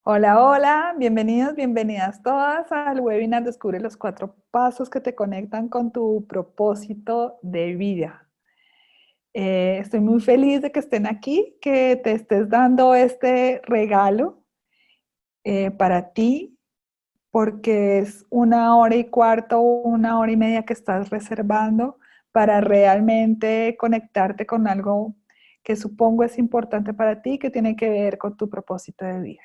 Hola, hola, bienvenidos, bienvenidas todas al webinar Descubre los 4 pasos que te conectan con tu propósito de vida. Estoy muy feliz de que estén aquí, que te estés dando este regalo para ti, porque es 1 hora y cuarto, 1 hora y media que estás reservando para realmente conectarte con algo que supongo es importante para ti, que tiene que ver con tu propósito de vida.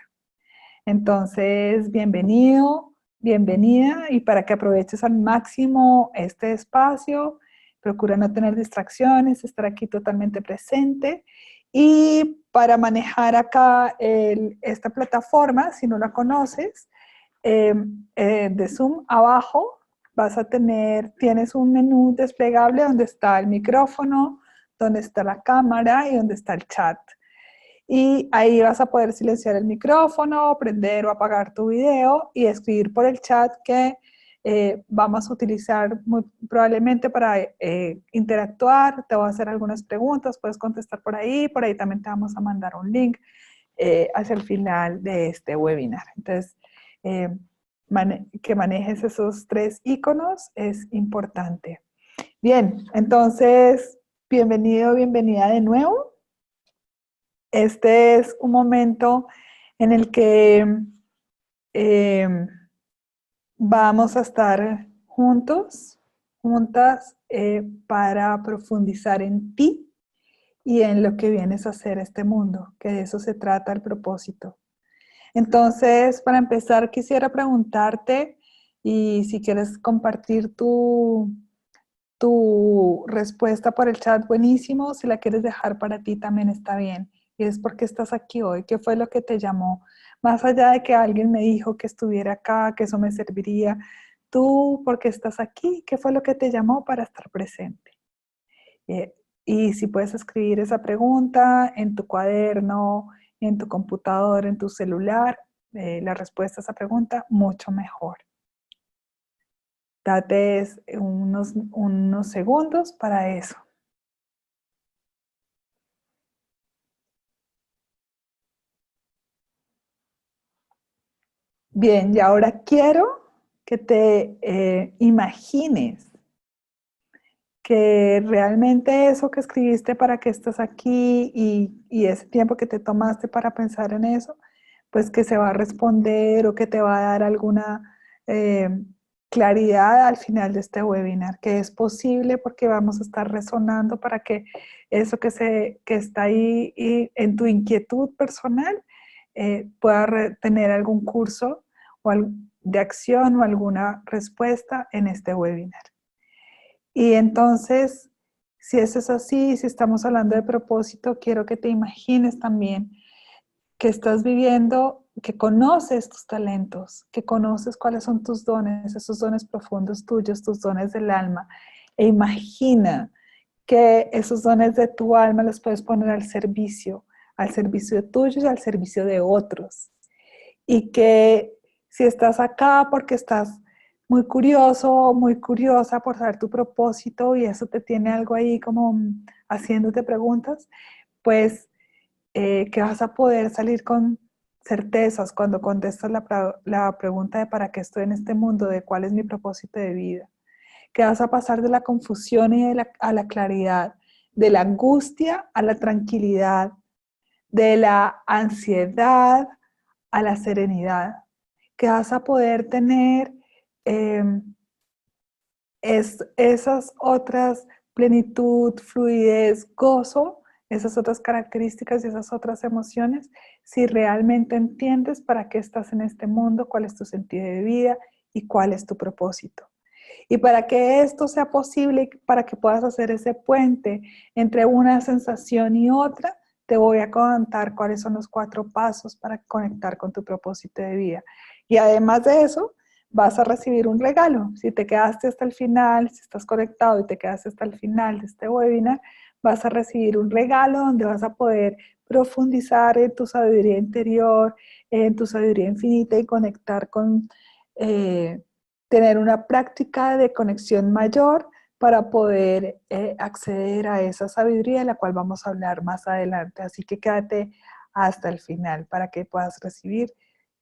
Entonces, bienvenido, bienvenida, y para que aproveches al máximo este espacio, procura no tener distracciones, estar aquí totalmente presente. Y para manejar acá esta plataforma, si no la conoces, eh, de Zoom abajo tienes un menú desplegable donde está el micrófono, donde está la cámara y donde está el chat. Y ahí vas a poder silenciar el micrófono, prender o apagar tu video y escribir por el chat que vamos a utilizar muy probablemente para interactuar. Te voy a hacer algunas preguntas, puedes contestar por ahí también te vamos a mandar un link hacia el final de este webinar. Entonces, eh, que manejes esos 3 iconos es importante. Bien, entonces, bienvenido, bienvenida de nuevo. Este es un momento en el que eh, vamos a estar juntos, juntas, para profundizar en ti y en lo que vienes a hacer a este mundo, que de eso se trata el propósito. Entonces, para empezar, quisiera preguntarte, y si quieres compartir tu respuesta por el chat, buenísimo. Si la quieres dejar para ti, también está bien. Y es porque estás aquí hoy. ¿Qué fue lo que te llamó? Más allá de que alguien me dijo que estuviera acá, que eso me serviría, tú, ¿por qué estás aquí? ¿Qué fue lo que te llamó para estar presente? Eh, y si puedes escribir esa pregunta en tu cuaderno, en tu computador, en tu celular, la respuesta a esa pregunta, mucho mejor. Date unos segundos para eso. Bien, y ahora quiero que te imagines que realmente eso que escribiste para que estás aquí y ese tiempo que te tomaste para pensar en eso, pues que se va a responder o que te va a dar alguna eh, claridad al final de este webinar, que es posible porque vamos a estar resonando para que eso que está ahí y en tu inquietud personal pueda tener algún curso o de acción o alguna respuesta en este webinar. Y entonces, si eso es así, si estamos hablando de propósito, quiero que te imagines también que estás viviendo, que conoces tus talentos, que conoces cuáles son tus dones, esos dones profundos tuyos, tus dones del alma. E imagina que esos dones de tu alma los puedes poner al servicio tuyo y al servicio de otros. Y que si estás acá porque estás muy curioso, muy curiosa por saber tu propósito y eso te tiene algo ahí como haciéndote preguntas, pues que vas a poder salir con certezas cuando contestas la pregunta de para qué estoy en este mundo, de cuál es mi propósito de vida, que vas a pasar de la confusión y a la claridad, de la angustia a la tranquilidad, de la ansiedad a la serenidad, que vas a poder tener eh, esas otras plenitud, fluidez, gozo, esas otras características y esas otras emociones, si realmente entiendes para qué estás en este mundo, cuál es tu sentido de vida y cuál es tu propósito. Y para que esto sea posible, para que puedas hacer ese puente entre una sensación y otra, te voy a contar cuáles son los 4 pasos para conectar con tu propósito de vida. Y además de eso, vas a recibir un regalo. Si te quedaste hasta el final, si estás conectado y te quedaste hasta el final de este webinar, vas a recibir un regalo donde vas a poder profundizar en tu sabiduría interior, en tu sabiduría infinita y conectar con, tener una práctica de conexión mayor para poder acceder a esa sabiduría de la cual vamos a hablar más adelante. Así que quédate hasta el final para que puedas recibir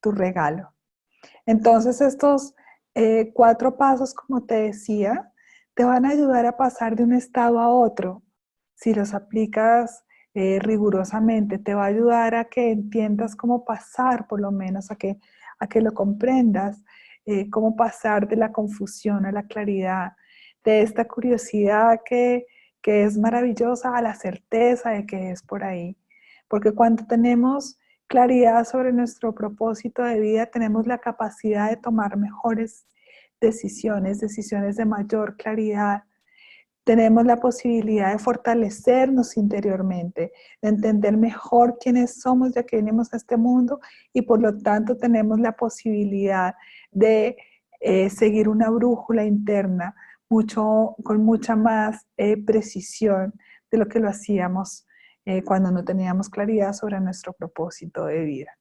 tu regalo. Entonces estos 4 pasos, como te decía, te van a ayudar a pasar de un estado a otro. Si los aplicas rigurosamente, te va a ayudar a que entiendas cómo pasar, por lo menos, a que lo comprendas, cómo pasar de la confusión a la claridad, de esta curiosidad que es maravillosa a la certeza de que es por ahí. Porque cuando tenemos claridad sobre nuestro propósito de vida, tenemos la capacidad de tomar mejores decisiones, decisiones de mayor claridad. Tenemos la posibilidad de fortalecernos interiormente, de entender mejor quiénes somos ya que venimos a este mundo y por lo tanto tenemos la posibilidad de seguir una brújula interna con mucha más precisión de lo que lo hacíamos cuando no teníamos claridad sobre nuestro propósito de vida.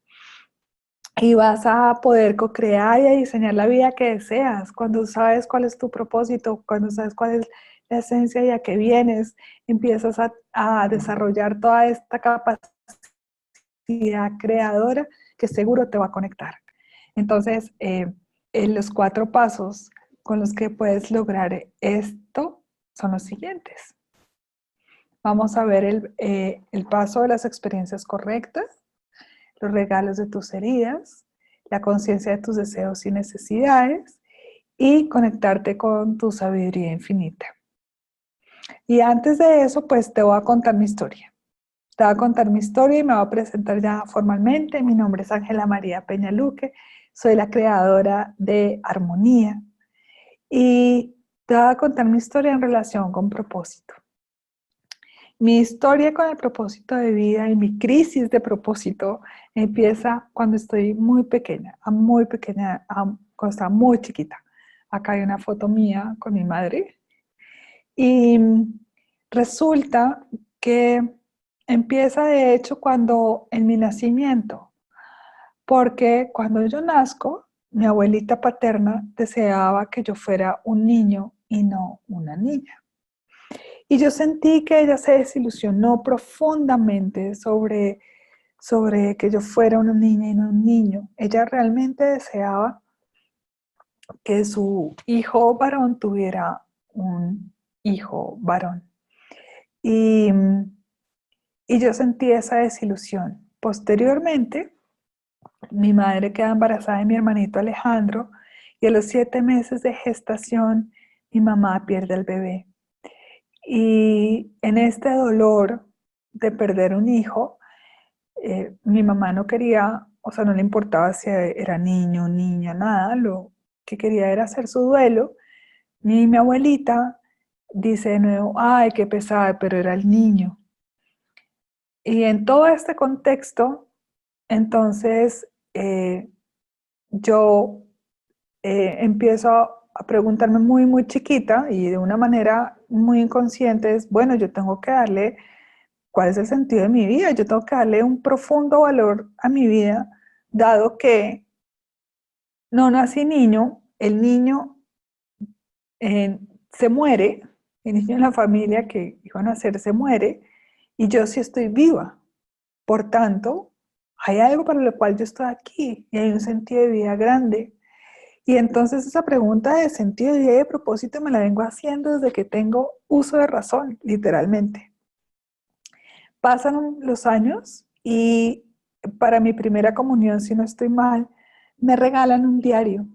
Y vas a poder co-crear y a diseñar la vida que deseas. Cuando sabes cuál es tu propósito, cuando sabes cuál es la esencia y a qué vienes, empiezas a desarrollar toda esta capacidad creadora que seguro te va a conectar. Entonces, los 4 pasos con los que puedes lograr esto son los siguientes. Vamos a ver el paso de las experiencias correctas, los regalos de tus heridas, la conciencia de tus deseos y necesidades y conectarte con tu sabiduría infinita. Y antes de eso, pues te voy a contar mi historia. Te voy a contar mi historia y me voy a presentar ya formalmente. Mi nombre es Ángela María Peñaluque, soy la creadora de Armonía y te voy a contar mi historia en relación con propósito. Mi historia con el propósito de vida y mi crisis de propósito empieza cuando estoy muy pequeña, cuando estaba muy chiquita. Acá hay una foto mía con mi madre. Y resulta que empieza de hecho cuando en mi nacimiento, porque cuando yo nazco, mi abuelita paterna deseaba que yo fuera un niño y no una niña. Y yo sentí que ella se desilusionó profundamente sobre que yo fuera una niña y no un niño. Ella realmente deseaba que su hijo varón tuviera un hijo varón. Y, y yo sentí esa desilusión. Posteriormente, mi madre queda embarazada de mi hermanito Alejandro y a los 7 meses de gestación, mi mamá pierde al bebé. Y en este dolor de perder un hijo, mi mamá no quería, o sea, no le importaba si era niño, niña, nada, lo que quería era hacer su duelo. Mi abuelita dice de nuevo, ay, qué pesada, pero era el niño. Y en todo este contexto, entonces, yo empiezo a preguntarme muy, muy chiquita y de una manera muy inconsciente es, bueno, yo tengo que darle, ¿cuál es el sentido de mi vida? Yo tengo que darle un profundo valor a mi vida, dado que no nací niño, el niño se muere, el niño en la familia que iba a nacer se muere, y yo sí estoy viva. Por tanto, hay algo para lo cual yo estoy aquí y hay un sentido de vida grande. Y entonces esa pregunta de sentido de vida y de propósito me la vengo haciendo desde que tengo uso de razón, literalmente. Pasan los años y para mi primera comunión, si no estoy mal, me regalan un diario.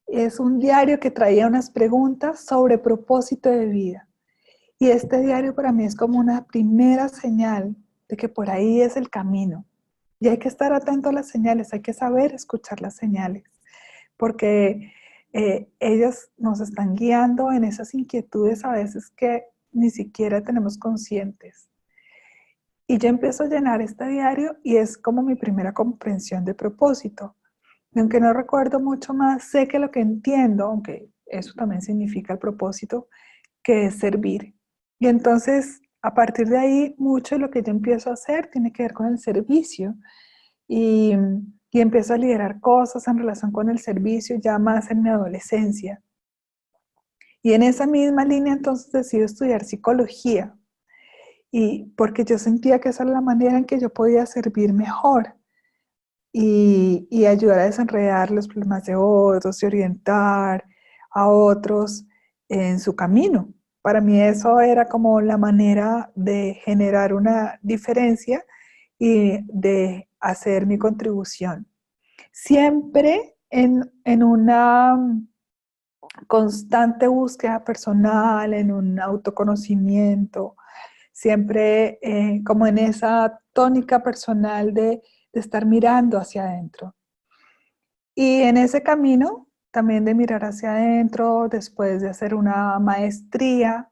Es un diario que traía unas preguntas sobre propósito de vida. Y este diario para mí es como una primera señal de que por ahí es el camino. Y hay que estar atento a las señales, hay que saber escuchar las señales, porque ellas nos están guiando en esas inquietudes a veces que ni siquiera tenemos conscientes. Y yo empiezo a llenar este diario y es como mi primera comprensión de propósito. Y aunque no recuerdo mucho más, sé que lo que entiendo, aunque eso también significa el propósito, que es servir. Y entonces, a partir de ahí, mucho de lo que yo empiezo a hacer tiene que ver con el servicio. Y, y empiezo a liderar cosas en relación con el servicio ya más en mi adolescencia. Y en esa misma línea entonces decido estudiar psicología. Y porque yo sentía que esa era la manera en que yo podía servir mejor. y ayudar a desenredar los problemas de otros y orientar a otros en su camino. Para mí eso era como la manera de generar una diferencia y de hacer mi contribución. Siempre en una constante búsqueda personal, en un autoconocimiento, siempre como en esa tónica personal de estar mirando hacia adentro. Y en ese camino, también de mirar hacia adentro, después de hacer una maestría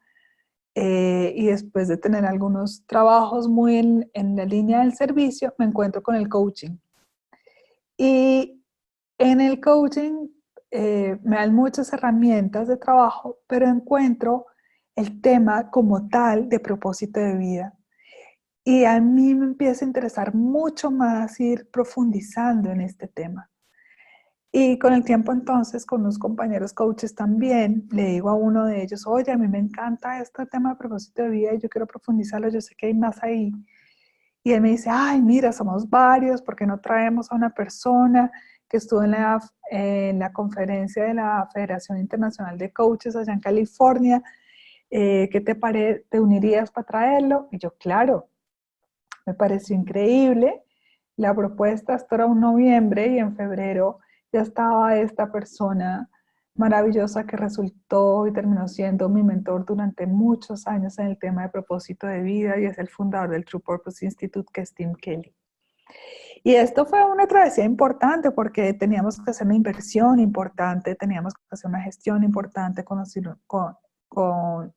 y después de tener algunos trabajos muy en la línea del servicio, me encuentro con el coaching. Y en el coaching me dan muchas herramientas de trabajo, pero encuentro el tema como tal de propósito de vida. Y a mí me empieza a interesar mucho más ir profundizando en este tema. Y con el tiempo entonces, con los compañeros coaches también, le digo a uno de ellos, oye, a mí me encanta este tema de propósito de vida y yo quiero profundizarlo, yo sé que hay más ahí. Y él me dice, ay, mira, somos varios, ¿por qué no traemos a una persona que estuvo en la conferencia de la Federación Internacional de Coaches allá en California? ¿Qué te parece? ¿Te unirías para traerlo? Y yo, claro, me pareció increíble la propuesta. Esto era un noviembre y en febrero ya estaba esta persona maravillosa que resultó y terminó siendo mi mentor durante muchos años en el tema de propósito de vida y es el fundador del True Purpose Institute, que es Tim Kelly. Y esto fue una travesía importante porque teníamos que hacer una inversión importante, teníamos que hacer una gestión importante, con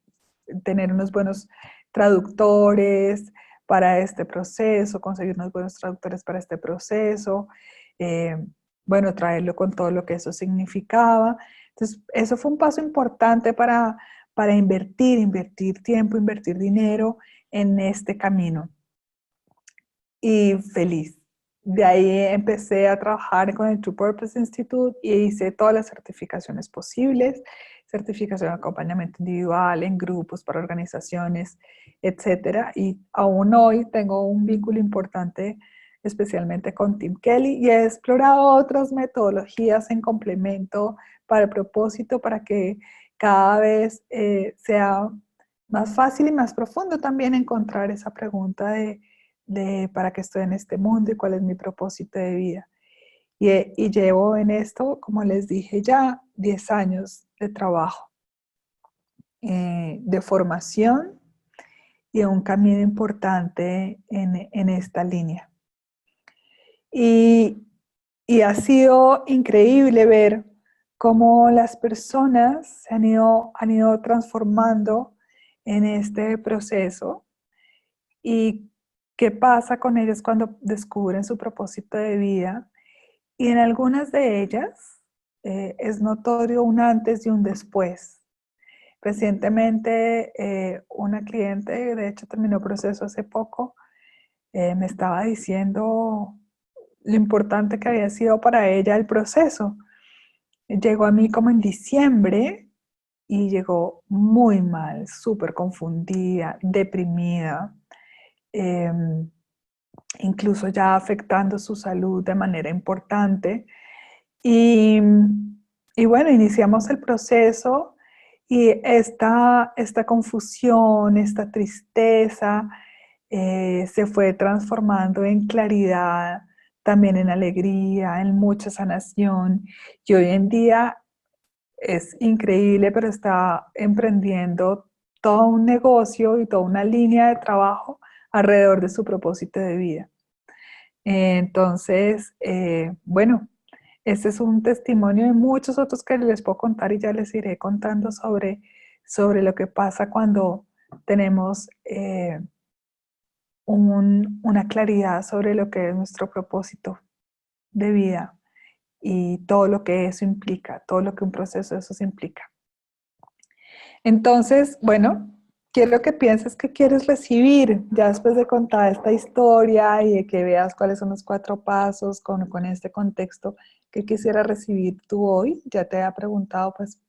tener unos buenos traductores para este proceso, conseguir unos buenos traductores para este proceso, eh, bueno, traerlo con todo lo que eso significaba. Entonces, eso fue un paso importante para invertir tiempo, invertir dinero en este camino. Y feliz. De ahí empecé a trabajar con el True Purpose Institute y hice todas las certificaciones posibles, certificación de acompañamiento individual, en grupos, para organizaciones, etcétera. Y aún hoy tengo un vínculo importante, especialmente con Tim Kelly, y he explorado otras metodologías en complemento para el propósito, para que cada vez sea más fácil y más profundo también encontrar esa pregunta de para qué estoy en este mundo y cuál es mi propósito de vida. Y llevo en esto, como les dije ya, 10 años de trabajo, de formación y un camino importante en esta línea. Y, y ha sido increíble ver cómo las personas han ido transformando en este proceso y qué pasa con ellas cuando descubren su propósito de vida. Y en algunas de ellas es notorio un antes y un después. Recientemente una cliente, de hecho terminó proceso hace poco, me estaba diciendo lo importante que había sido para ella el proceso. Llegó a mí como en diciembre y llegó muy mal, súper confundida, deprimida. Eh, Incluso ya afectando su salud de manera importante. Y, y bueno, iniciamos el proceso y esta confusión, esta tristeza se fue transformando en claridad, también en alegría, en mucha sanación. Y hoy en día es increíble, pero está emprendiendo todo un negocio y toda una línea de trabajo alrededor de su propósito de vida. Entonces, bueno, este es un testimonio de muchos otros que les puedo contar y ya les iré contando sobre lo que pasa cuando tenemos una claridad sobre lo que es nuestro propósito de vida y todo lo que eso implica, todo lo que un proceso de esos implica. Entonces, bueno, quiero que pienses qué quieres recibir ya después de contar esta historia y de que veas cuáles son los 4 pasos con este contexto que quisiera recibir tú hoy. Ya te había preguntado pues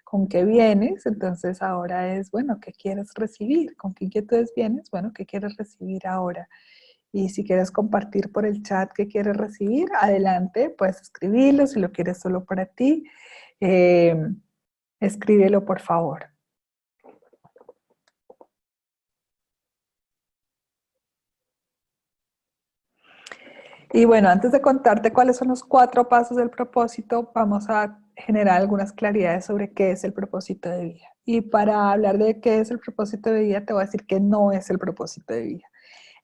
con qué vienes, entonces ahora es, bueno, ¿qué quieres recibir? ¿Con qué inquietudes vienes? Bueno, ¿qué quieres recibir ahora? Y si quieres compartir por el chat que quieres recibir, adelante, puedes escribirlo. Si lo quieres solo para ti, eh, escríbelo por favor. Y bueno, antes de contarte cuáles son los 4 pasos del propósito, vamos a generar algunas claridades sobre qué es el propósito de vida. Y para hablar de qué es el propósito de vida, te voy a decir que no es el propósito de vida.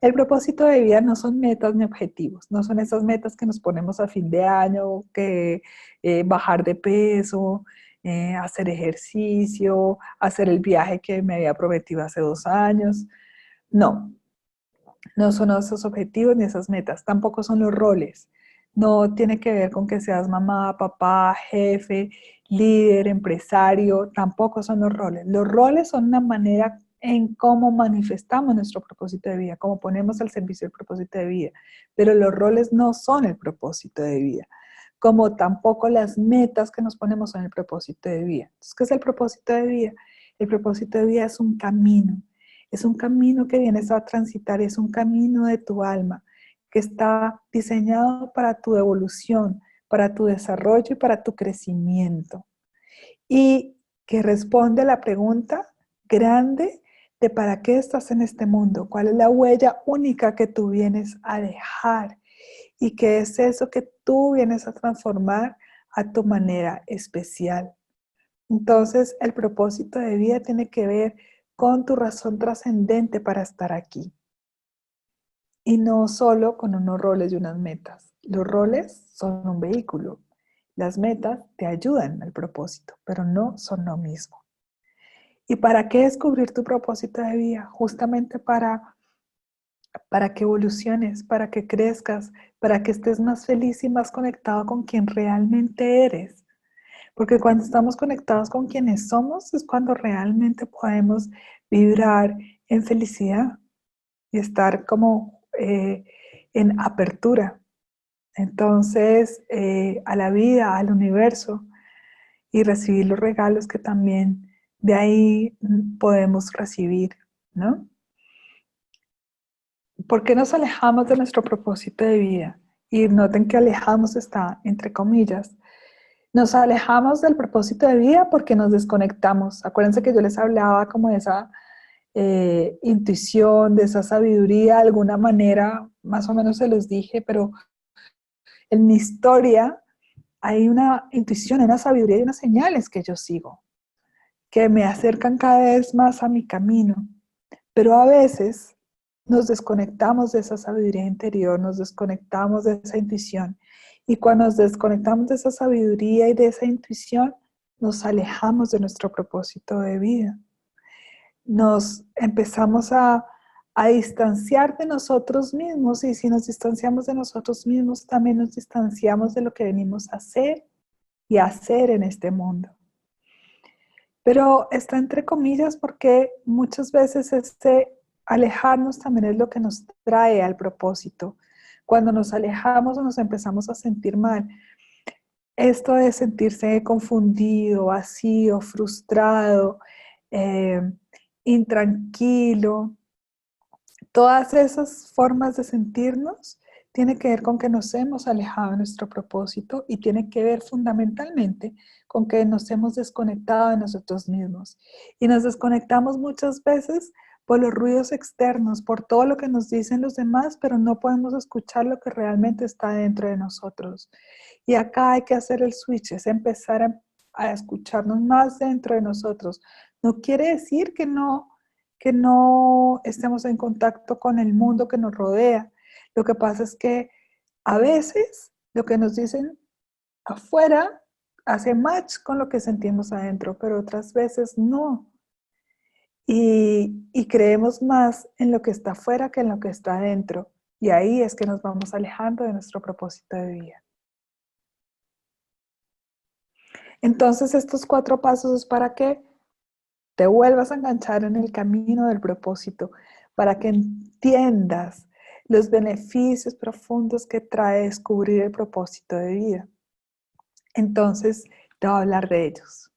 El propósito de vida no son metas ni objetivos, no son esas metas que nos ponemos a fin de año, que bajar de peso, hacer ejercicio, hacer el viaje que me había prometido hace 2 años. No, no son esos objetivos ni esas metas, tampoco son los roles. No tiene que ver con que seas mamá, papá, jefe, líder, empresario, tampoco son los roles. Los roles son una manera en cómo manifestamos nuestro propósito de vida, cómo ponemos al servicio el propósito de vida, pero los roles no son el propósito de vida, como tampoco las metas que nos ponemos son el propósito de vida. Entonces, ¿qué es el propósito de vida? El propósito de vida es un camino que vienes a transitar, es un camino de tu alma que está diseñado para tu evolución, para tu desarrollo y para tu crecimiento. Y que responde a la pregunta grande de para qué estás en este mundo, cuál es la huella única que tú vienes a dejar y qué es eso que tú vienes a transformar a tu manera especial. Entonces, el propósito de vida tiene que ver con tu razón trascendente para estar aquí. Y no solo con unos roles y unas metas. Los roles son un vehículo. Las metas te ayudan al propósito, pero no son lo mismo. ¿Y para qué descubrir tu propósito de vida? Justamente para que evoluciones, para que crezcas, para que estés más feliz y más conectado con quien realmente eres. Porque cuando estamos conectados con quienes somos es cuando realmente podemos vibrar en felicidad y estar como en apertura. Entonces, a la vida, al universo y recibir los regalos que también de ahí podemos recibir, ¿no? ¿Por qué nos alejamos de nuestro propósito de vida? Y noten que alejamos está entre comillas. Nos alejamos del propósito de vida porque nos desconectamos. Acuérdense que yo les hablaba como de esa intuición, de esa sabiduría, de alguna manera, más o menos se los dije, pero en mi historia hay una intuición, una sabiduría y unas señales que yo sigo, que me acercan cada vez más a mi camino. Pero a veces nos desconectamos de esa sabiduría interior, nos desconectamos de esa intuición. Y cuando nos desconectamos de esa sabiduría y de esa intuición, nos alejamos de nuestro propósito de vida. Nos empezamos a distanciar de nosotros mismos y si nos distanciamos de nosotros mismos, también nos distanciamos de lo que venimos a hacer y a hacer en este mundo. Pero está entre comillas porque muchas veces este alejarnos también es lo que nos trae al propósito. Cuando nos alejamos o nos empezamos a sentir mal, esto de sentirse confundido, vacío, frustrado, eh, intranquilo, todas esas formas de sentirnos tiene que ver con que nos hemos alejado de nuestro propósito y tiene que ver fundamentalmente con que nos hemos desconectado de nosotros mismos. Y nos desconectamos muchas veces por los ruidos externos, por todo lo que nos dicen los demás, pero no podemos escuchar lo que realmente está dentro de nosotros. Y acá hay que hacer el switch, es empezar a escucharnos más dentro de nosotros. No quiere decir que no estemos en contacto con el mundo que nos rodea. Lo que pasa es que a veces lo que nos dicen afuera hace match con lo que sentimos adentro, pero otras veces no. Y creemos más en lo que está afuera que en lo que está adentro. Y ahí es que nos vamos alejando de nuestro propósito de vida. Entonces, estos 4 pasos es para que te vuelvas a enganchar en el camino del propósito, para que entiendas los beneficios profundos que trae descubrir el propósito de vida. Entonces, te voy a hablar de ellos.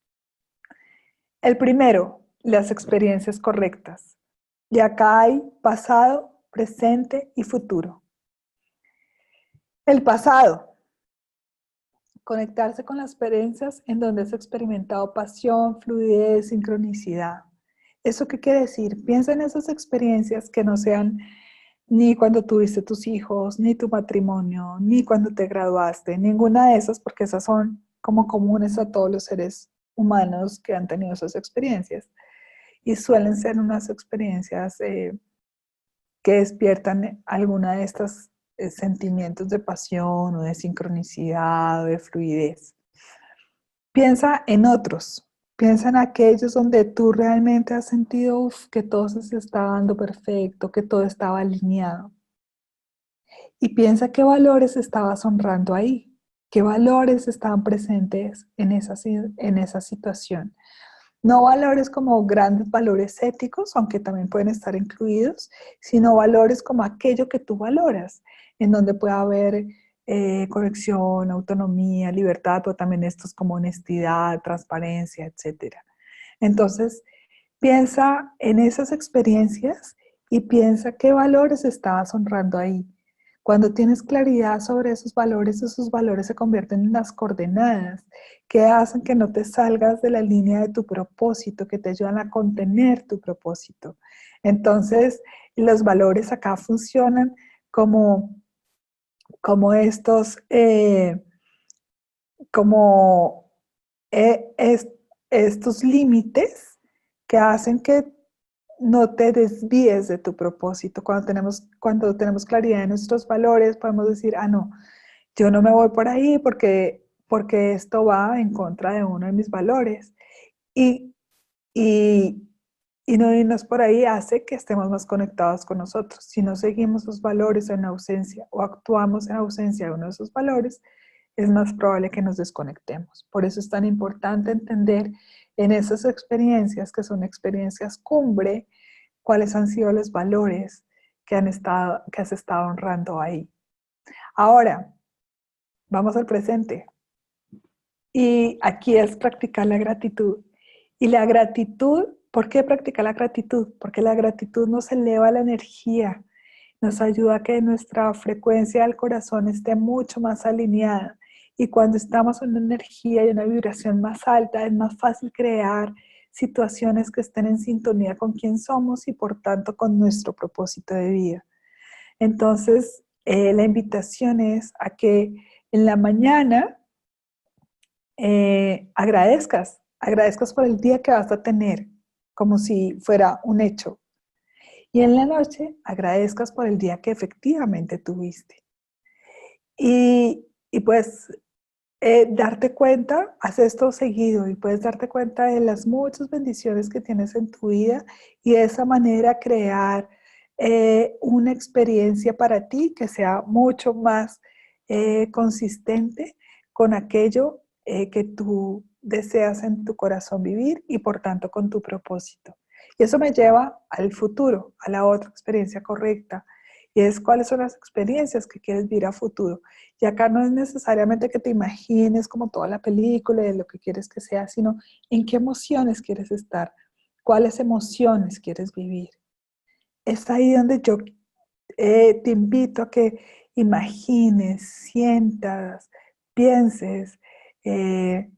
El primero, las experiencias correctas. Y acá hay pasado, presente y futuro. El pasado. Conectarse con las experiencias en donde has experimentado pasión, fluidez, sincronicidad. ¿Eso qué quiere decir? Piensa en esas experiencias que no sean ni cuando tuviste tus hijos, ni tu matrimonio, ni cuando te graduaste, ninguna de esas, porque esas son como comunes a todos los seres humanos que han tenido esas experiencias. Y suelen ser unas experiencias que despiertan alguna de estas sentimientos de pasión o de sincronicidad o de fluidez. Piensa en otros, piensa en aquellos donde tú realmente has sentido que todo se está dando perfecto, que todo estaba alineado. Y piensa qué valores estabas honrando ahí, qué valores estaban presentes en esa situación. No valores como grandes valores éticos, aunque también pueden estar incluidos, sino valores como aquello que tú valoras, en donde puede haber conexión, autonomía, libertad, pero también estos como honestidad, transparencia, etc. Entonces, piensa en esas experiencias y piensa qué valores estabas honrando ahí. Cuando tienes claridad sobre esos valores se convierten en las coordenadas que hacen que no te salgas de la línea de tu propósito, que te ayudan a contener tu propósito. Entonces, los valores acá funcionan como, como estos, como estos límites que hacen que no te desvíes de tu propósito. Cuando tenemos claridad de nuestros valores, podemos decir, ah, no, yo no me voy por ahí porque esto va en contra de uno de mis valores. Y, y, y no irnos por ahí hace que estemos más conectados con nosotros. Si no seguimos esos valores en ausencia o actuamos en ausencia de uno de esos valores, es más probable que nos desconectemos. Por eso es tan importante entender en esas experiencias, que son experiencias cumbre, cuáles han sido los valores que has estado honrando ahí. Ahora, vamos al presente. Y aquí es practicar la gratitud. Y la gratitud, ¿por qué practicar la gratitud? Porque la gratitud nos eleva la energía, nos ayuda a que nuestra frecuencia del corazón esté mucho más alineada. Y cuando estamos en una energía y una vibración más alta, es más fácil crear situaciones que estén en sintonía con quién somos y por tanto con nuestro propósito de vida. Entonces, la invitación es a que en la mañana agradezcas por el día que vas a tener, como si fuera un hecho. Y en la noche agradezcas por el día que efectivamente tuviste. Y pues darte cuenta, haz esto seguido y puedes darte cuenta de las muchas bendiciones que tienes en tu vida y de esa manera crear una experiencia para ti que sea mucho más consistente con aquello que tú deseas en tu corazón vivir y por tanto con tu propósito. Y eso me lleva al futuro, a la otra experiencia correcta, y es cuáles son las experiencias que quieres vivir a futuro. Y acá no es necesariamente que te imagines como toda la película de lo que quieres que sea, sino en qué emociones quieres estar, cuáles emociones quieres vivir. Es ahí donde yo te invito a que imagines, sientas, pienses eh,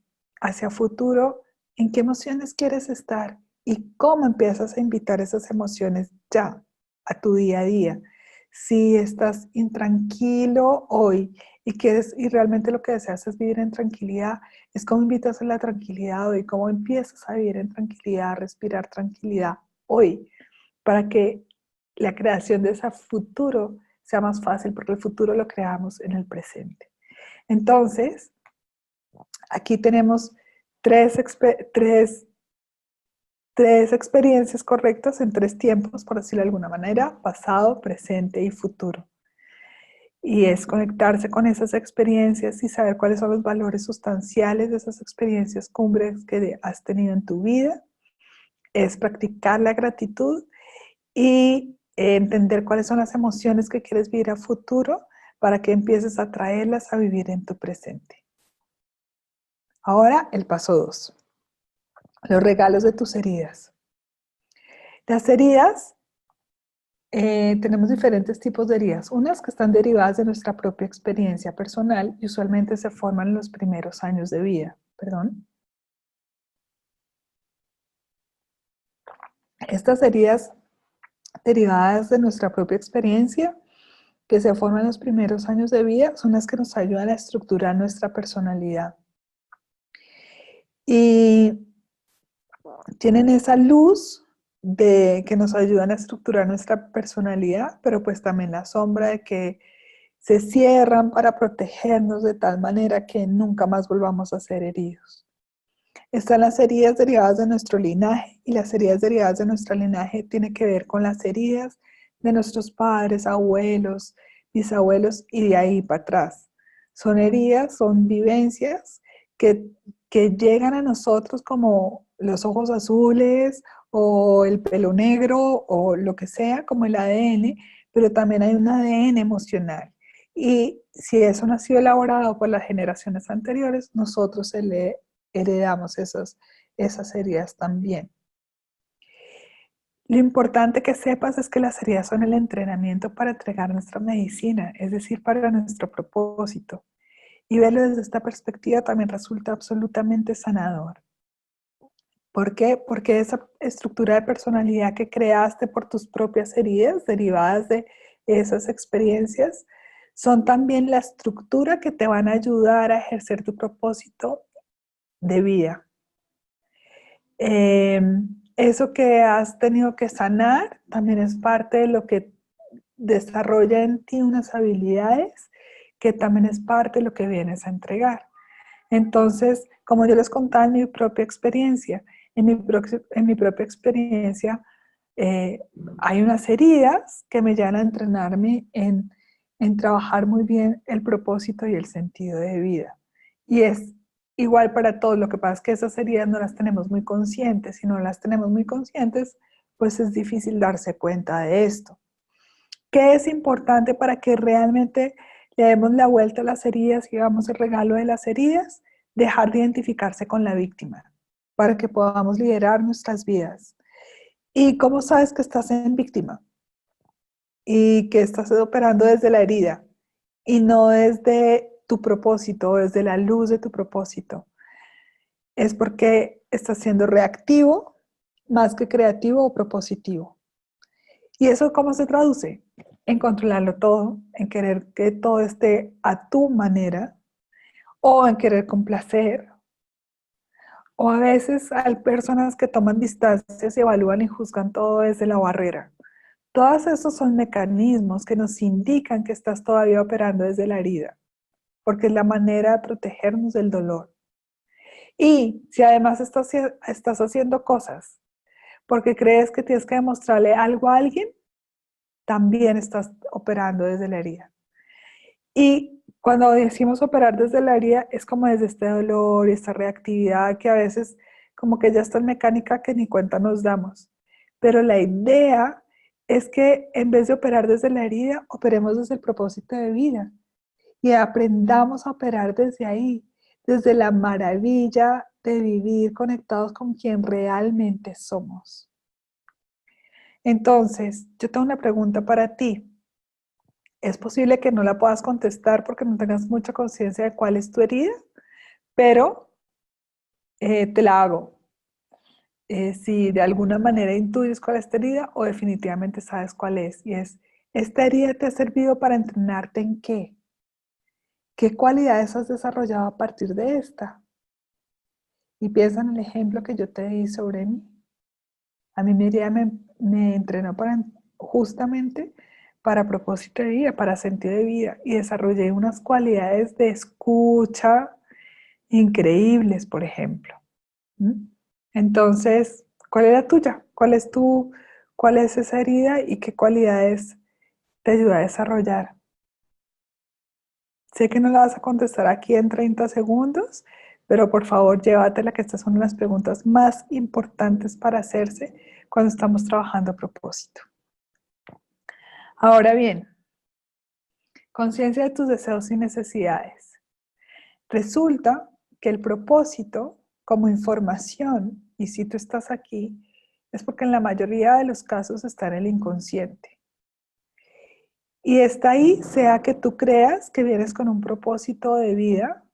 hacia futuro en qué emociones quieres estar y cómo empiezas a invitar esas emociones ya a tu día a día. Si estás intranquilo hoy y realmente lo que deseas es vivir en tranquilidad, es cómo invitas a la tranquilidad hoy, cómo empiezas a vivir en tranquilidad, a respirar tranquilidad hoy, para que la creación de ese futuro sea más fácil, porque el futuro lo creamos en el presente. Entonces, aquí tenemos tres experiencias correctas en 3 tiempos, por decirlo de alguna manera: pasado, presente y futuro. Y es conectarse con esas experiencias y saber cuáles son los valores sustanciales de esas experiencias cumbres que has tenido en tu vida. Es practicar la gratitud y entender cuáles son las emociones que quieres vivir a futuro para que empieces a traerlas a vivir en tu presente. Ahora el paso 2. Los regalos de tus heridas. Las heridas tenemos diferentes tipos de heridas. Unas que están derivadas de nuestra propia experiencia personal y usualmente se forman en los primeros años de vida. Perdón. Estas heridas derivadas de nuestra propia experiencia que se forman en los primeros años de vida son las que nos ayudan a estructurar nuestra personalidad. Y tienen esa luz de que nos ayudan a estructurar nuestra personalidad, pero pues también la sombra de que se cierran para protegernos de tal manera que nunca más volvamos a ser heridos. Están las heridas derivadas de nuestro linaje y las heridas derivadas de nuestro linaje tienen que ver con las heridas de nuestros padres, abuelos, bisabuelos y de ahí para atrás. Son heridas, son vivencias que, que llegan a nosotros como los ojos azules o el pelo negro o lo que sea, como el ADN, pero también hay un ADN emocional. Y si eso no ha sido elaborado por las generaciones anteriores, nosotros heredamos esas heridas también. Lo importante que sepas es que las heridas son el entrenamiento para entregar nuestra medicina, es decir, para nuestro propósito. Y verlo desde esta perspectiva también resulta absolutamente sanador. ¿Por qué? Porque esa estructura de personalidad que creaste por tus propias heridas, derivadas de esas experiencias, son también la estructura que te van a ayudar a ejercer tu propósito de vida. Eso que has tenido que sanar también es parte de lo que desarrolla en ti unas habilidades que también es parte de lo que vienes a entregar. Entonces, como yo les contaba en mi propia experiencia, en mi propia experiencia hay unas heridas que me llevan a entrenarme en trabajar muy bien el propósito y el sentido de vida. Y es igual para todos, lo que pasa es que esas heridas no las tenemos muy conscientes. Si no las tenemos muy conscientes, pues es difícil darse cuenta de esto. ¿Qué es importante para que realmente le demos la vuelta a las heridas y hagamos el regalo de las heridas? Dejar de identificarse con la víctima para que podamos liderar nuestras vidas. ¿Y cómo sabes que estás en víctima? Y que estás operando desde la herida y no desde tu propósito, desde la luz de tu propósito. Es porque estás siendo reactivo más que creativo o propositivo. ¿Y eso cómo se traduce? En controlarlo todo, en querer que todo esté a tu manera, o en querer complacer, o a veces hay personas que toman distancias y evalúan y juzgan todo desde la barrera. Todos esos son mecanismos que nos indican que estás todavía operando desde la herida, porque es la manera de protegernos del dolor. Y si además estás haciendo cosas porque crees que tienes que demostrarle algo a alguien, también estás operando desde la herida. Y cuando decimos operar desde la herida, es como desde este dolor y esta reactividad que a veces como que ya está en mecánica que ni cuenta nos damos. Pero la idea es que en vez de operar desde la herida, operemos desde el propósito de vida y aprendamos a operar desde ahí, desde la maravilla de vivir conectados con quien realmente somos. Entonces, yo tengo una pregunta para ti. Es posible que no la puedas contestar porque no tengas mucha conciencia de cuál es tu herida, pero te la hago. Si de alguna manera intuyes cuál es tu herida o definitivamente sabes cuál es. Y es, ¿esta herida te ha servido para entrenarte en qué? ¿Qué cualidades has desarrollado a partir de esta? Y piensa en el ejemplo que yo te di sobre mí. A mí mi herida me entrenó justamente para propósito de vida, para sentido de vida, y desarrollé unas cualidades de escucha increíbles, por ejemplo. ¿Mm? Entonces, ¿cuál es la tuya? ¿Cuál es esa herida y qué cualidades te ayuda a desarrollar? Sé que no la vas a contestar aquí en 30 segundos, pero por favor llévatela, que estas son las preguntas más importantes para hacerse cuando estamos trabajando a propósito. Ahora bien, conciencia de tus deseos y necesidades. Resulta que el propósito como información, y si tú estás aquí, es porque en la mayoría de los casos está en el inconsciente. Y está ahí, sea que tú creas que vienes con un propósito de vida,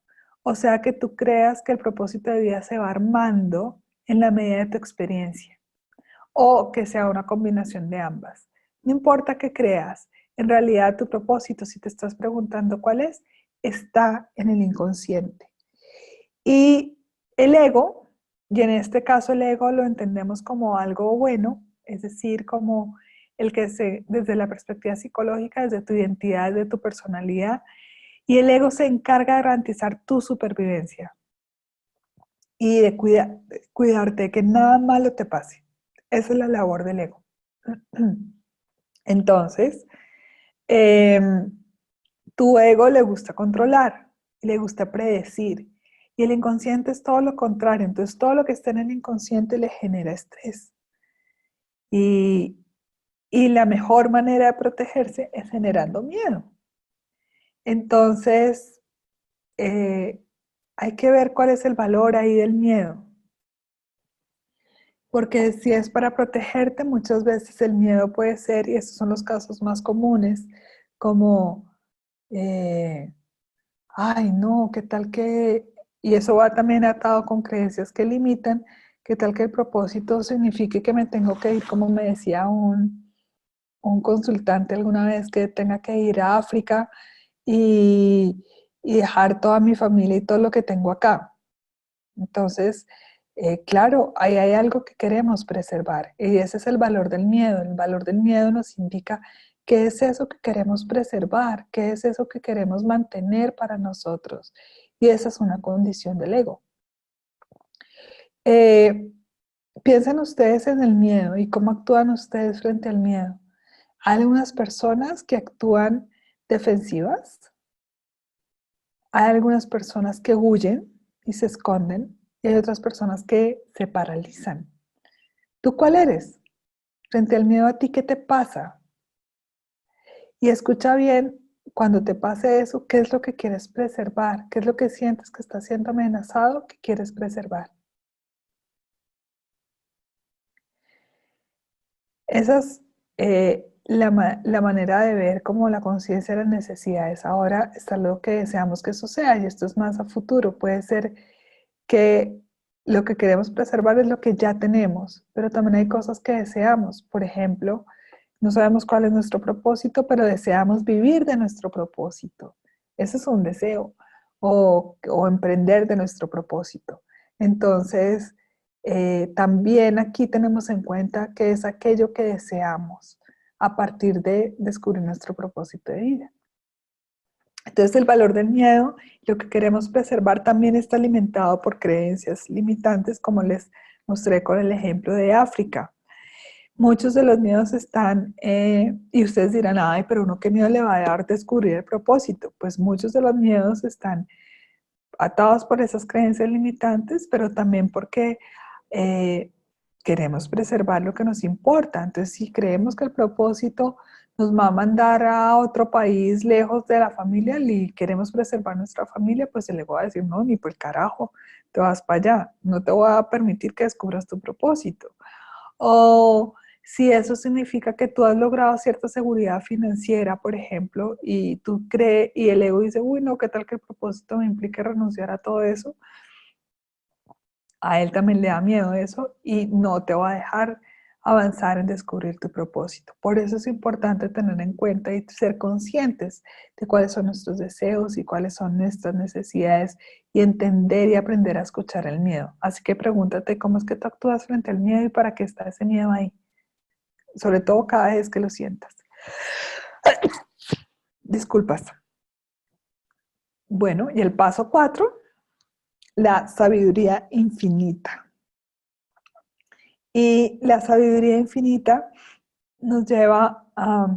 o sea que tú creas que el propósito de vida se va armando en la medida de tu experiencia, o que sea una combinación de ambas. No importa qué creas, en realidad tu propósito, si te estás preguntando cuál es, está en el inconsciente. Y el ego, y en este caso el ego lo entendemos como algo bueno, es decir, como el que desde la perspectiva psicológica, desde tu identidad, de tu personalidad, y el ego se encarga de garantizar tu supervivencia y de cuidarte de que nada malo te pase. Esa es la labor del ego. Entonces, eh, tu ego le gusta controlar, le gusta predecir, y el inconsciente es todo lo contrario. Entonces, todo lo que está en el inconsciente le genera estrés. Y, y la mejor manera de protegerse es generando miedo. Entonces, eh, hay que ver cuál es el valor ahí del miedo. Porque si es para protegerte, muchas veces el miedo puede ser, y estos son los casos más comunes, como, ay, no, qué tal que, y eso va también atado con creencias que limitan, qué tal que el propósito signifique que me tengo que ir, como me decía un consultante alguna vez, que tenga que ir a África y, y dejar toda mi familia y todo lo que tengo acá. Entonces, claro, ahí hay algo que queremos preservar y ese es el valor del miedo. El valor del miedo nos indica qué es eso que queremos preservar, qué es eso que queremos mantener para nosotros. Y esa es una condición del ego. Eh, Piensen ustedes en el miedo y cómo actúan ustedes frente al miedo. Hay algunas personas que actúan defensivas, hay algunas personas que huyen y se esconden y hay otras personas que se paralizan. ¿Tú cuál eres? Frente al miedo a ti, ¿qué te pasa? Y escucha bien, cuando te pase eso, ¿qué es lo que quieres preservar? ¿Qué es lo que sientes que está siendo amenazado que quieres preservar? Esa es la manera de ver como la conciencia de las necesidades. Ahora está lo que deseamos que suceda y esto es más a futuro. Puede ser que lo que queremos preservar es lo que ya tenemos, pero también hay cosas que deseamos. Por ejemplo, no sabemos cuál es nuestro propósito, pero deseamos vivir de nuestro propósito. Ese es un deseo. O emprender de nuestro propósito. Entonces, también aquí tenemos en cuenta que es aquello que deseamos a partir de descubrir nuestro propósito de vida. Entonces el valor del miedo, lo que queremos preservar también está alimentado por creencias limitantes, como les mostré con el ejemplo de África. Muchos de los miedos están, y ustedes dirán, ay, pero uno qué miedo le va a dar descubrir el propósito. Pues muchos de los miedos están atados por esas creencias limitantes, pero también porque eh, queremos preservar lo que nos importa. Entonces, si creemos que el propósito nos va a mandar a otro país lejos de la familia y queremos preservar nuestra familia, pues se le va a decir, no, ni por el carajo, te vas para allá, no te voy a permitir que descubras tu propósito. O si eso significa que tú has logrado cierta seguridad financiera, por ejemplo, y tú crees, y el ego dice, uy, no, ¿qué tal que el propósito me implique renunciar a todo eso? A él también le da miedo eso y no te va a dejar avanzar en descubrir tu propósito. Por eso es importante tener en cuenta y ser conscientes de cuáles son nuestros deseos y cuáles son nuestras necesidades y entender y aprender a escuchar el miedo. Así que pregúntate cómo es que tú actúas frente al miedo y para qué está ese miedo ahí, sobre todo cada vez que lo sientas. Disculpas. Bueno, y el paso 4, la sabiduría infinita. Y la sabiduría infinita nos lleva a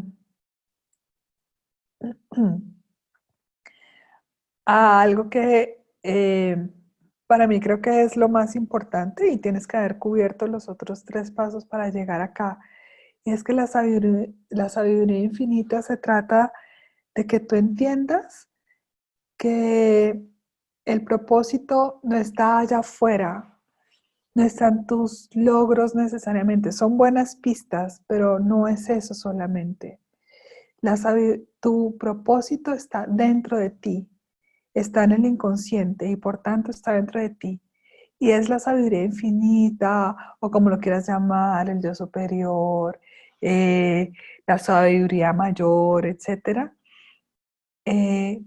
algo que para mí creo que es lo más importante y tienes que haber cubierto los otros 3 pasos para llegar acá. Y es que la sabiduría infinita se trata de que tú entiendas que el propósito no está allá afuera, no están tus logros necesariamente, son buenas pistas, pero no es eso solamente. Tu propósito está dentro de ti, está en el inconsciente y por tanto está dentro de ti. Y es la sabiduría infinita, o como lo quieras llamar, el yo superior, eh, la sabiduría mayor, etcétera,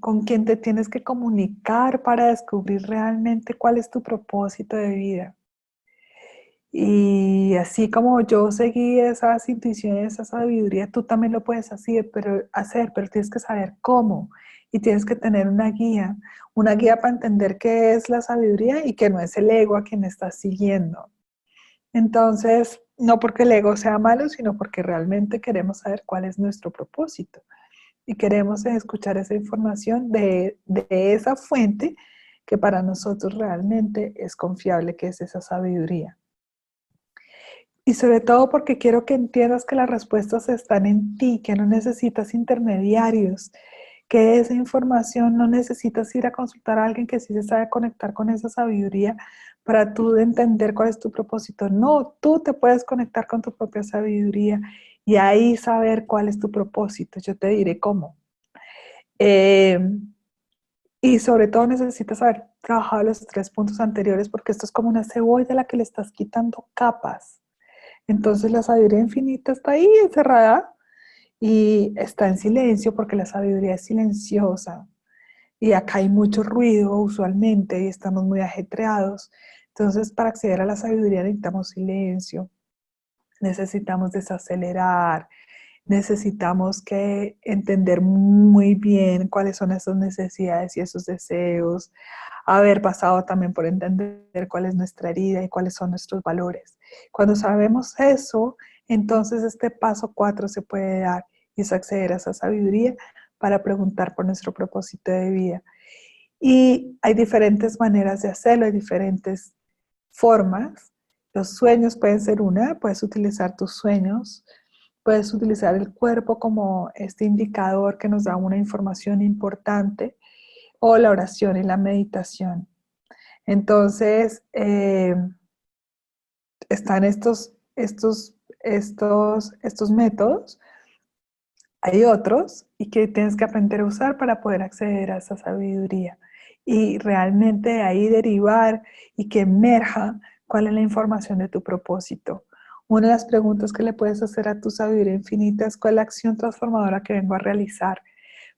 con quien te tienes que comunicar para descubrir realmente cuál es tu propósito de vida. Y así como yo seguí esas intuiciones, esa sabiduría, tú también lo puedes hacer, pero tienes que saber cómo. Y tienes que tener una guía para entender qué es la sabiduría y que no es el ego a quien estás siguiendo. Entonces, no porque el ego sea malo, sino porque realmente queremos saber cuál es nuestro propósito. Y queremos escuchar esa información de esa fuente que para nosotros realmente es confiable, que es esa sabiduría. Y sobre todo porque quiero que entiendas que las respuestas están en ti, que no necesitas intermediarios, que esa información no necesitas ir a consultar a alguien que sí se sabe conectar con esa sabiduría para tú entender cuál es tu propósito. No, tú te puedes conectar con tu propia sabiduría y ahí saber cuál es tu propósito. Yo te diré cómo. Eh, y sobre todo necesitas haber trabajado los 3 puntos anteriores porque esto es como una cebolla a la que le estás quitando capas. Entonces la sabiduría infinita está ahí encerrada y está en silencio porque la sabiduría es silenciosa. Y acá hay mucho ruido usualmente y estamos muy ajetreados. Entonces para acceder a la sabiduría necesitamos silencio, necesitamos desacelerar, necesitamos que entender muy bien cuáles son esas necesidades y esos deseos, haber pasado también por entender cuál es nuestra herida y cuáles son nuestros valores. Cuando sabemos eso, entonces este paso 4 se puede dar y es acceder a esa sabiduría para preguntar por nuestro propósito de vida. Y hay diferentes maneras de hacerlo, hay diferentes formas. Los sueños pueden ser una, puedes utilizar tus sueños, puedes utilizar el cuerpo como este indicador que nos da una información importante, o la oración y la meditación. Entonces, están estos métodos. Hay otros y que tienes que aprender a usar para poder acceder a esa sabiduría y realmente de ahí derivar y que emerja cuál es la información de tu propósito. Una de las preguntas que le puedes hacer a tu sabiduría infinita es cuál es la acción transformadora que vengo a realizar,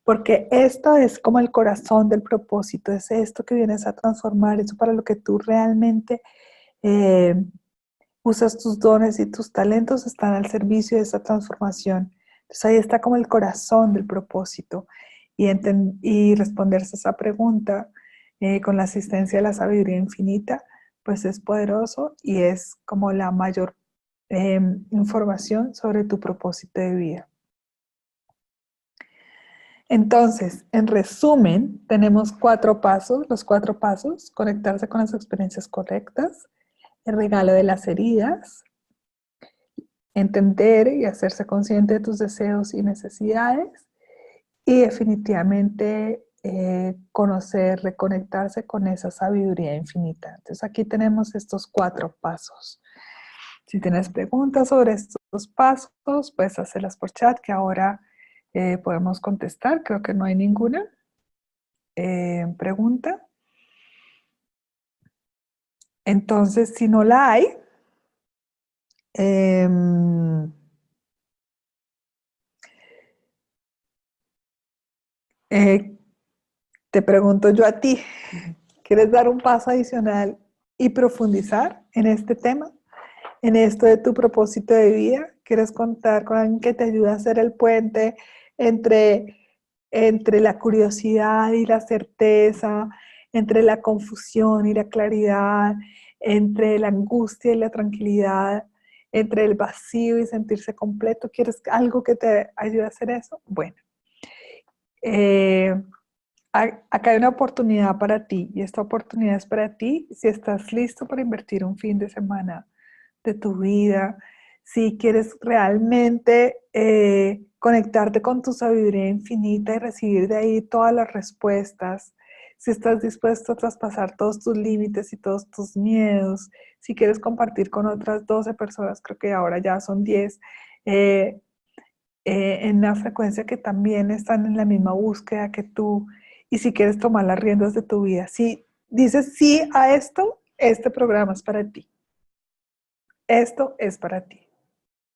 porque esto es como el corazón del propósito, es esto que vienes a transformar, eso para lo que tú realmente eh, usas tus dones y tus talentos están al servicio de esa transformación. Entonces ahí está como el corazón del propósito y responderse a esa pregunta con la asistencia de la sabiduría infinita, pues es poderoso y es como la mayor información sobre tu propósito de vida. Entonces, en resumen, tenemos 4 pasos, los 4 pasos: conectarse con las experiencias correctas, el regalo de las heridas, entender y hacerse consciente de tus deseos y necesidades, y definitivamente conocer, reconectarse con esa sabiduría infinita. Entonces aquí tenemos estos 4 pasos. Si tienes preguntas sobre estos pasos, puedes hacerlas por chat, que ahora podemos contestar. Creo que no hay ninguna pregunta. Entonces, si no la hay, eh, eh, te pregunto yo a ti, ¿quieres dar un paso adicional y profundizar en este tema, en esto de tu propósito de vida? ¿Quieres contar con alguien que te ayude a hacer el puente entre, entre la curiosidad y la certeza, entre la confusión y la claridad, entre la angustia y la tranquilidad, entre el vacío y sentirse completo? ¿Quieres algo que te ayude a hacer eso? Bueno. Eh, Acá hay una oportunidad para ti y esta oportunidad es para ti si estás listo para invertir un fin de semana de tu vida, si quieres realmente conectarte con tu sabiduría infinita y recibir de ahí todas las respuestas, si estás dispuesto a traspasar todos tus límites y todos tus miedos, si quieres compartir con otras 12 personas, creo que ahora ya son 10, en una frecuencia que también están en la misma búsqueda que tú y si quieres tomar las riendas de tu vida. Si dices sí a esto, este programa es para ti. Esto es para ti.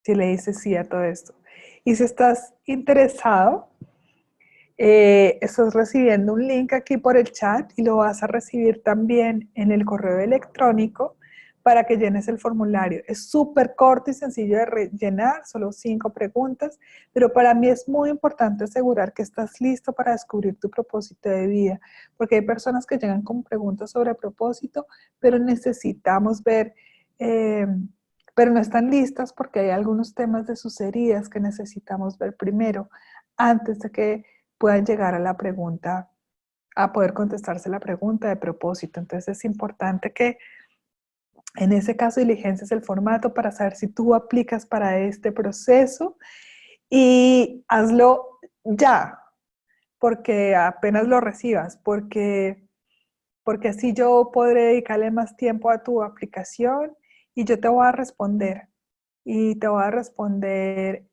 Si le dices sí a todo esto. Y si estás interesado, estás recibiendo un link aquí por el chat y lo vas a recibir también en el correo electrónico para que llenes el formulario. Es súper corto y sencillo de rellenar, solo 5 preguntas, pero para mí es muy importante asegurar que estás listo para descubrir tu propósito de vida, porque hay personas que llegan con preguntas sobre propósito, pero necesitamos ver, pero no están listas porque hay algunos temas de sus heridas que necesitamos ver primero, antes de que puedan llegar a la pregunta, a poder contestarse la pregunta de propósito. Entonces es importante que en ese caso diligencias el formato para saber si tú aplicas para este proceso y hazlo ya, porque apenas lo recibas, porque así yo podré dedicarle más tiempo a tu aplicación y yo te voy a responder y te voy a responder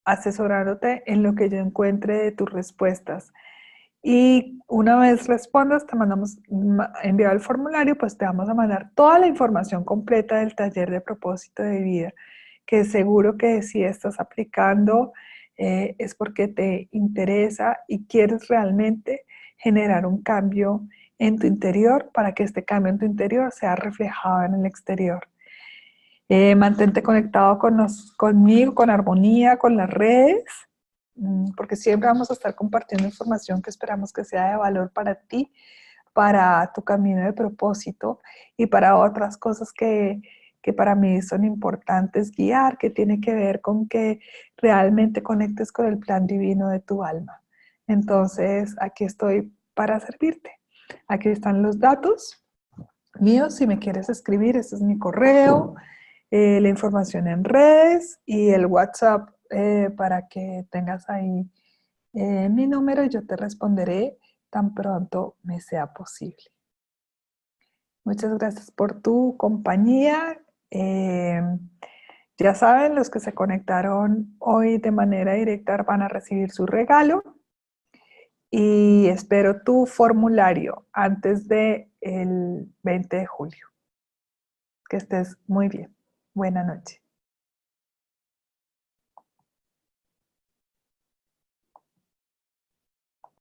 asesorándote en lo que yo encuentre de tus respuestas. Y una vez respondas, te mandamos enviado el formulario, pues te vamos a mandar toda la información completa del taller de propósito de vida, que seguro que si estás aplicando es porque te interesa y quieres realmente generar un cambio en tu interior para que este cambio en tu interior sea reflejado en el exterior. Mantente conectado conmigo, con Armonía, con las redes, porque siempre vamos a estar compartiendo información que esperamos que sea de valor para ti, para tu camino de propósito y para otras cosas que para mí son importantes guiar, que tiene que ver con que realmente conectes con el plan divino de tu alma. Entonces, aquí estoy para servirte. Aquí están los datos míos, si me quieres escribir, este es mi correo, la información en redes y el WhatsApp para que tengas ahí mi número y yo te responderé tan pronto me sea posible. Muchas gracias por tu compañía. Ya saben, los que se conectaron hoy de manera directa van a recibir su regalo y espero tu formulario antes del 20 de julio. Que estés muy bien. Buena noche.